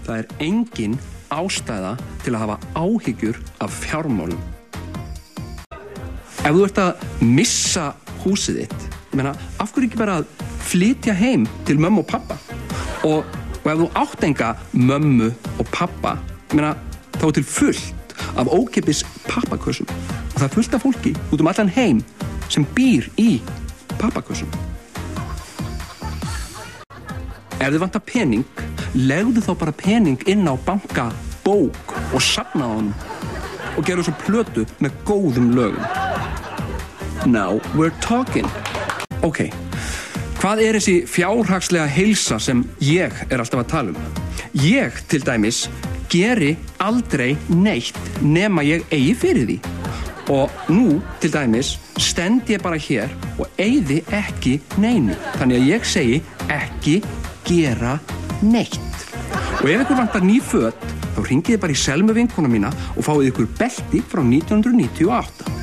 Það engin ástæða til að hafa áhyggjur af fjármálum. Ef þú ert að missa húsið þitt, ég meina, af hverju ekki bara að flytja heim til mömmu og pappa? Og ef þú átt enga mömmu og pappa, ég meina, þá til fullt af ókeypis pappakössum. Og það fullt af fólki út allan heim sem býr í pappakössum. Ef þið vantar pening, legðu þá bara pening inn á banka, bók og safnaðu honum og gerðu svo plötu með góðum lögum. Now we're talking. Ok, hvað þessi fjárhagslega heilsa sem ég alltaf að tala um? Ég, til dæmis, geri aldrei neitt nema ég eigi fyrir því. Og nú, til dæmis, stend ég bara hér og eyði ekki neinu. Þannig að ég segi ekki gera neitt. Og ef ykkur vantar ný föt, þá hringið þið bara í Selmu vinkona mína og fáið ykkur belti frá 1998.